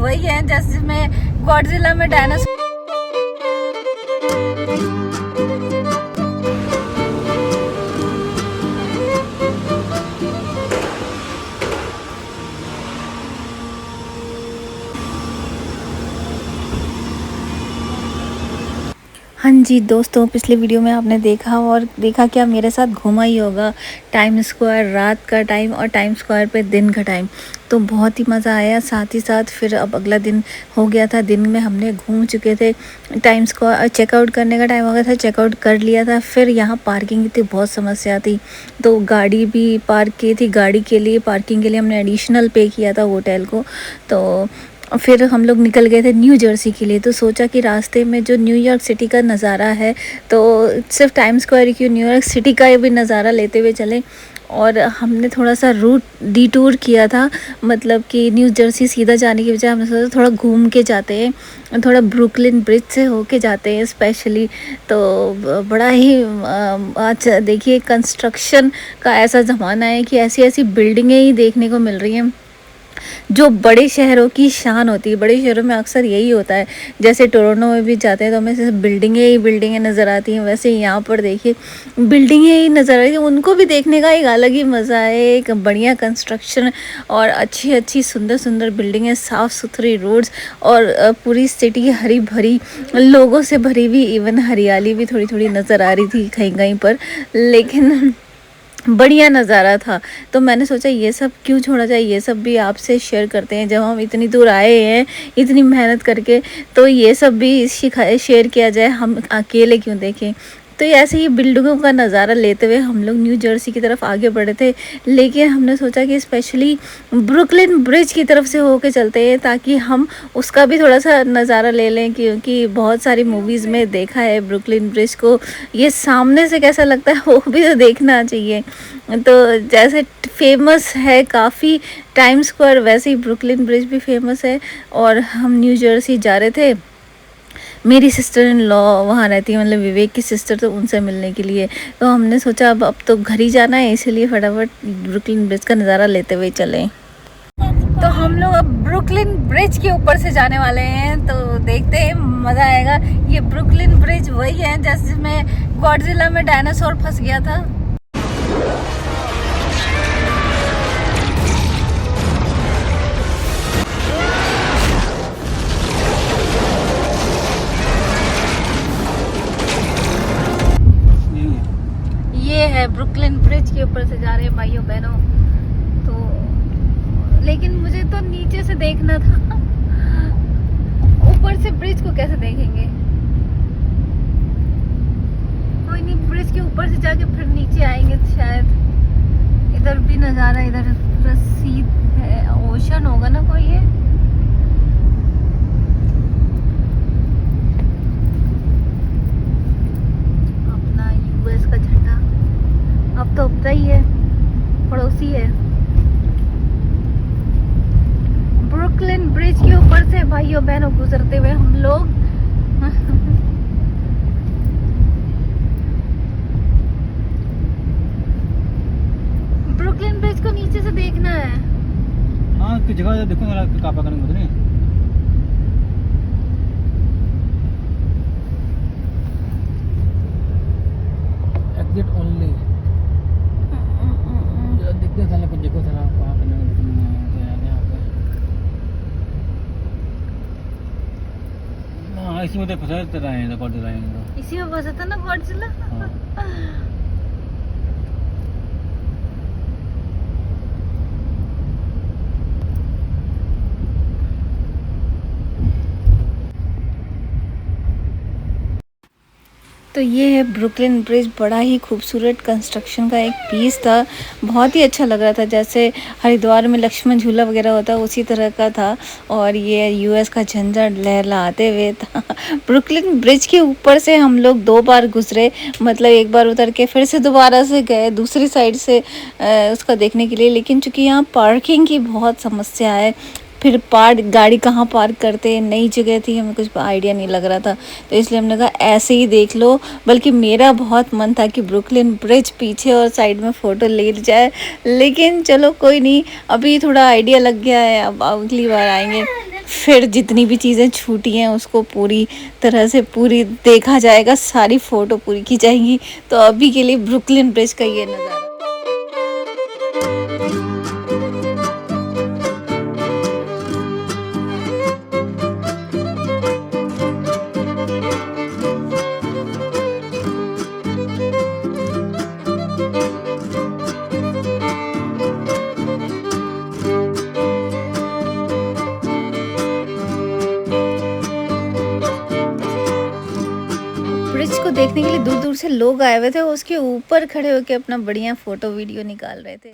वही है जैसे में गॉडजिला में डायनासोर। हाँ जी दोस्तों, पिछले वीडियो में आपने देखा क्या मेरे साथ घूमा ही होगा टाइम स्क्वायर रात का टाइम और टाइम स्क्वायर पे दिन का टाइम। तो बहुत ही मज़ा आया। साथ ही साथ फिर अब अगला दिन हो गया था, दिन में हमने घूम चुके थे। टाइम स्क्वायर चेकआउट करने का टाइम हो गया था, चेकआउट कर लिया था। फिर यहाँ पार्किंग की बहुत समस्या थी, तो गाड़ी भी पार्क की थी। गाड़ी के लिए पार्किंग के लिए हमने एडिशनल पे किया था होटल को। तो फिर हम लोग निकल गए थे न्यू जर्सी के लिए। तो सोचा कि रास्ते में जो न्यूयॉर्क सिटी का नज़ारा है, तो सिर्फ टाइम स्क्वायर क्यों, न्यूयॉर्क सिटी का भी नज़ारा लेते हुए चले। और हमने थोड़ा सा रूट डिटूर किया था, मतलब कि न्यू जर्सी सीधा जाने की बजाय हमने सोचा थोड़ा घूम के जाते हैं, थोड़ा ब्रुकलिन ब्रिज से होके जाते हैं स्पेशली। तो बड़ा ही आज देखिए कंस्ट्रक्शन का ऐसा ज़माना है कि ऐसी ऐसी बिल्डिंगें ही देखने को मिल रही हैं जो बड़े शहरों की शान होती है। बड़े शहरों में अक्सर यही होता है, जैसे टोरंटो में भी जाते हैं तो हमें सिर्फ बिल्डिंगें ही बिल्डिंगें नज़र आती हैं, वैसे यहाँ पर देखिए बिल्डिंगें ही नज़र आ रही हैं। उनको भी देखने का एक अलग ही मज़ा है, एक बढ़िया कंस्ट्रक्शन और अच्छी अच्छी सुंदर सुंदर बिल्डिंगें, साफ़ सुथरी रोड्स और पूरी सिटी हरी भरी लोगों से भरी हुई। इवन हरियाली भी थोड़ी थोड़ी नज़र आ रही थी कहीं कहीं पर, लेकिन बढ़िया नज़ारा था। तो मैंने सोचा ये सब क्यों छोड़ा जाए, ये सब भी आपसे शेयर करते हैं। जब हम इतनी दूर आए हैं इतनी मेहनत करके, तो ये सब भी शेयर किया जाए, हम अकेले क्यों देखें। तो ऐसे ही बिल्डिंगों का नज़ारा लेते हुए हम लोग न्यू जर्सी की तरफ आगे बढ़े थे, लेकिन हमने सोचा कि स्पेशली ब्रुकलिन ब्रिज की तरफ से होके चलते हैं ताकि हम उसका भी थोड़ा सा नज़ारा ले लें, क्योंकि बहुत सारी मूवीज़ में देखा है ब्रुकलिन ब्रिज को। ये सामने से कैसा लगता है वो भी तो देखना चाहिए। तो जैसे फेमस है काफ़ी टाइम स्क्वायर, वैसे ही ब्रुकलिन ब्रिज भी फेमस है। और हम न्यू जर्सी जा रहे थे, मेरी सिस्टर इन लॉ वहाँ रहती है, मतलब विवेक की सिस्टर, तो उनसे मिलने के लिए। तो हमने सोचा अब तो घर ही जाना है, इसीलिए फटाफट ब्रुकलिन ब्रिज का नज़ारा लेते हुए चलें। तो हम लोग अब ब्रुकलिन ब्रिज के ऊपर से जाने वाले हैं, तो देखते हैं मज़ा आएगा। ये ब्रुकलिन ब्रिज वही है जैसे में गॉडजिला में डायनासोर फंस गया था। ये है ब्रुकलिन ब्रिज के ऊपर से जा रहे हैं भाइयों बहनों। तो लेकिन मुझे तो नीचे से देखना था, ऊपर से ब्रिज को कैसे देखेंगे। कोई नहीं, ब्रिज के ऊपर से जाके फिर नीचे आएंगे शायद। इधर भी नज़ारा, इधर रसीद है, ओशन होगा ना कोई ये। अपना यूएस का झंडा अब तो उगता ही है, पड़ोसी है। ब्रुकलिन ब्रिज के ऊपर से भाइयों बहनों गुजरते हुए हम लोग ब्रुकलिन ब्रिज को नीचे से देखना है। हाँ की जगह देखो जरा कापा करने को नहीं एग्जिट ओनली देखते साला कुछ देखो साला वहाँ करने को यहाँ पे। हाँ इसी में तो फंसा रहे हैं, रिकॉर्ड रहे हैं, इसी में फंसा था ना गॉडजिला। तो ये है ब्रुकलिन ब्रिज, बड़ा ही खूबसूरत कंस्ट्रक्शन का एक पीस था। बहुत ही अच्छा लग रहा था, जैसे हरिद्वार में लक्ष्मण झूला वगैरह होता है उसी तरह का था। और ये यूएस का झंडा लहराते हुए था। ब्रुकलिन ब्रिज के ऊपर से हम लोग 2 बार गुजरे, मतलब एक बार उतर के फिर से दोबारा से गए दूसरी साइड से उसका देखने के लिए। लेकिन चूँकि यहाँ पार्किंग की बहुत समस्या है, फिर गाड़ी कहाँ पार्क करते, नई जगह थी, हमें कुछ आइडिया नहीं लग रहा था, तो इसलिए हमने कहा ऐसे ही देख लो। बल्कि मेरा बहुत मन था कि ब्रुकलिन ब्रिज पीछे और साइड में फ़ोटो ले जाए, लेकिन चलो कोई नहीं, अभी थोड़ा आइडिया लग गया है, अब अगली बार आएंगे। फिर जितनी भी चीज़ें छूटी हैं उसको पूरी तरह से पूरी देखा जाएगा, सारी फ़ोटो पूरी की जाएगी। तो अभी के लिए ब्रुकलिन ब्रिज का ये नज़ारा। ब्रिज को देखने के लिए दूर दूर से लोग आए हुए थे, उसके ऊपर खड़े होकर अपना बढ़िया फ़ोटो वीडियो निकाल रहे थे।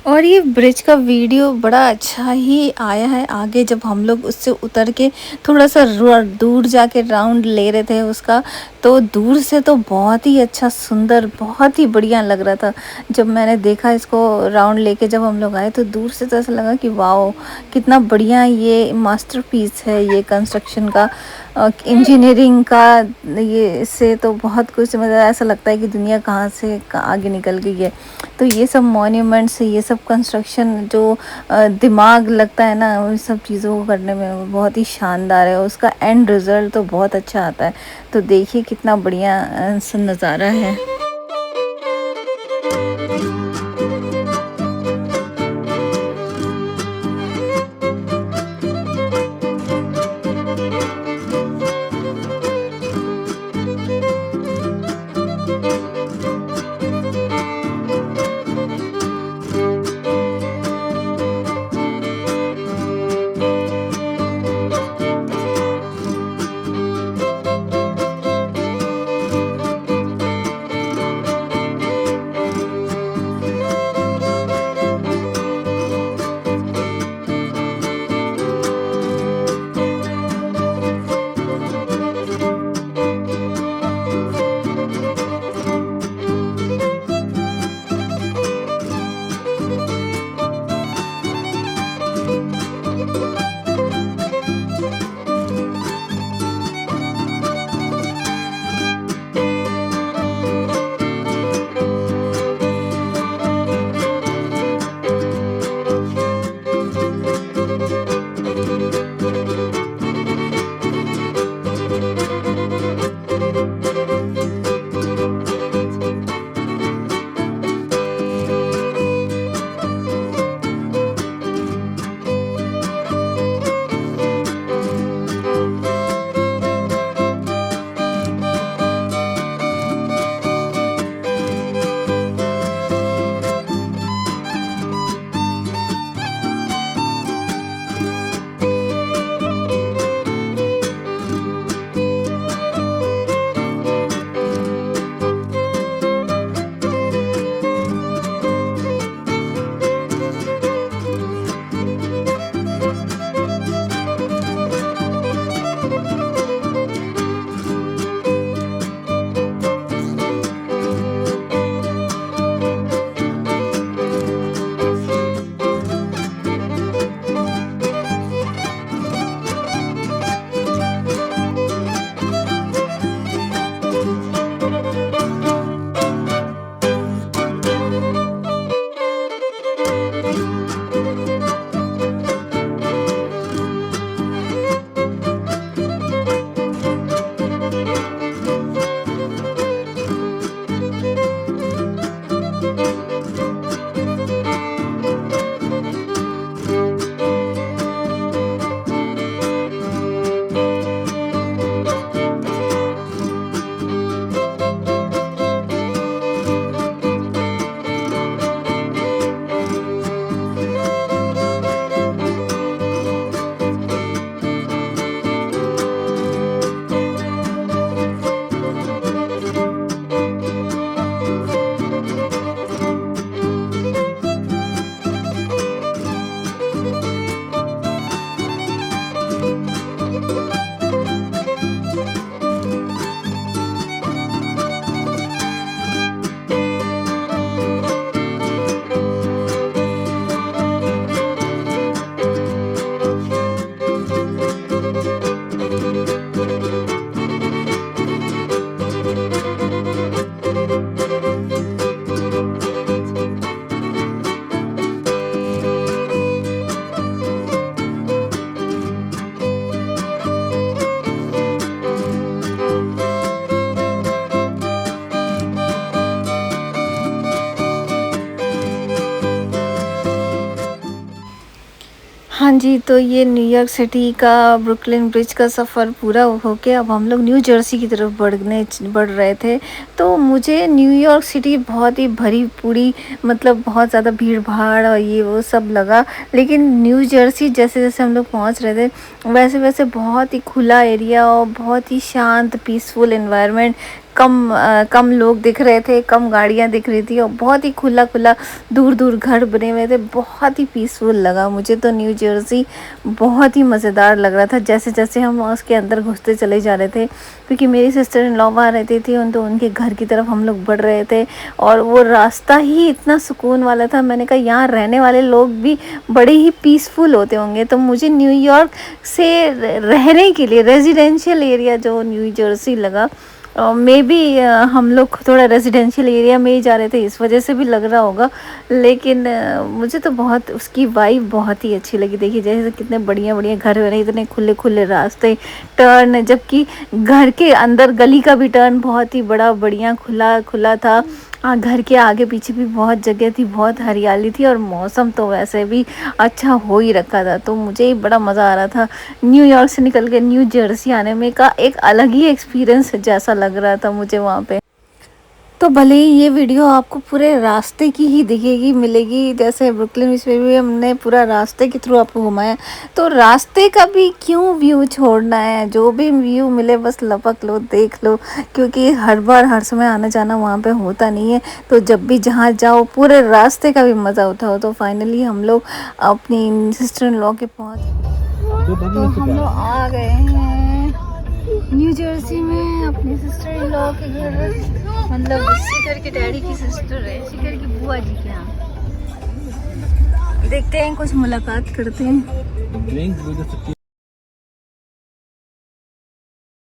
और ये ब्रिज का वीडियो बड़ा अच्छा ही आया है। आगे जब हम लोग उससे उतर के थोड़ा सा दूर जाके राउंड ले रहे थे उसका, तो दूर से तो बहुत ही अच्छा, सुंदर, बहुत ही बढ़िया लग रहा था। जब मैंने देखा इसको राउंड लेके जब हम लोग आए तो दूर से तो ऐसा लगा कि वाओ, कितना बढ़िया ये मास्टरपीस है ये कंस्ट्रक्शन का, इंजीनियरिंग का। ये इससे तो बहुत कुछ, मतलब ऐसा लगता है कि दुनिया कहाँ से आगे निकल गई है। तो ये सब मॉन्यूमेंट्स, ये सब कंस्ट्रक्शन जो दिमाग लगता है ना उन सब चीज़ों को करने में, वो बहुत ही शानदार है। उसका एंड रिज़ल्ट तो बहुत अच्छा आता है। तो देखिए कितना बढ़िया नज़ारा है। हाँ जी, तो ये न्यूयॉर्क सिटी का ब्रुकलिन ब्रिज का सफ़र पूरा होके अब हम लोग न्यू जर्सी की तरफ बढ़ रहे थे। तो मुझे न्यूयॉर्क सिटी बहुत ही भरी पूरी, मतलब बहुत ज़्यादा भीड़-भाड़ और ये वो सब लगा। लेकिन न्यू जर्सी जैसे-जैसे हम लोग पहुँच रहे थे, वैसे-वैसे बहुत ही खुला एरिया और बहुत ही शांत पीसफुल एनवायरनमेंट, कम लोग दिख रहे थे, कम गाड़ियाँ दिख रही थी और बहुत ही खुला-खुला दूर-दूर घर बने हुए थे। बहुत ही पीसफुल लगा मुझे तो न्यू जर्सी, बहुत ही मज़ेदार लग रहा था जैसे-जैसे हम उसके अंदर घुसते चले जा रहे थे, क्योंकि मेरी सिस्टर इन लॉ वहाँ रहती थी तो उनके घर की तरफ हम लोग बढ़ रहे थे और वो रास्ता ही इतना सुकून वाला था। मैंने कहा यहाँ रहने वाले लोग भी बड़े ही पीसफुल होते होंगे। तो मुझे न्यूयॉर्क से रहने के लिए रेजिडेंशियल एरिया जो न्यू जर्सी लगा, मे बी हम लोग थोड़ा रेजिडेंशियल एरिया में ही जा रहे थे, इस वजह से भी लग रहा होगा। लेकिन मुझे तो बहुत उसकी वाइब बहुत ही अच्छी लगी। देखिए जैसे कितने बढ़िया-बढ़िया घर बने, इतने खुले-खुले रास्ते, टर्न, जबकि घर के अंदर गली का भी टर्न बहुत ही बड़ा बढ़िया खुला था। हाँ, घर के आगे पीछे भी बहुत जगह थी, बहुत हरियाली थी और मौसम तो वैसे भी अच्छा हो ही रखा था। तो मुझे ही बड़ा मज़ा आ रहा था न्यूयॉर्क से निकल के न्यू जर्सी आने में का एक अलग ही एक्सपीरियंस जैसा लग रहा था मुझे वहाँ पे। तो भले ही ये वीडियो आपको पूरे रास्ते की ही दिखेगी मिलेगी, जैसे ब्रुकलिन ब्रिज पे भी हमने पूरा रास्ते के थ्रू आपको घुमाया, तो रास्ते का भी क्यों व्यू छोड़ना है, जो भी व्यू मिले बस लपक लो, देख लो, क्योंकि हर बार हर समय आना जाना वहाँ पे होता नहीं है। तो जब भी जहाँ जाओ पूरे रास्ते का भी मज़ा उठाओ। तो फाइनली हम लोग अपनी सिस्टर इन लॉ के पहुँच, तो हम लोग आ गए हैं न्यू जर्सी में अपनी सिस्टर इन लॉ के घर, मतलब शिखर के डैडी की सिस्टर है, शिखर की बुआ जी के यहाँ। देखते हैं, कुछ मुलाकात करते हैं।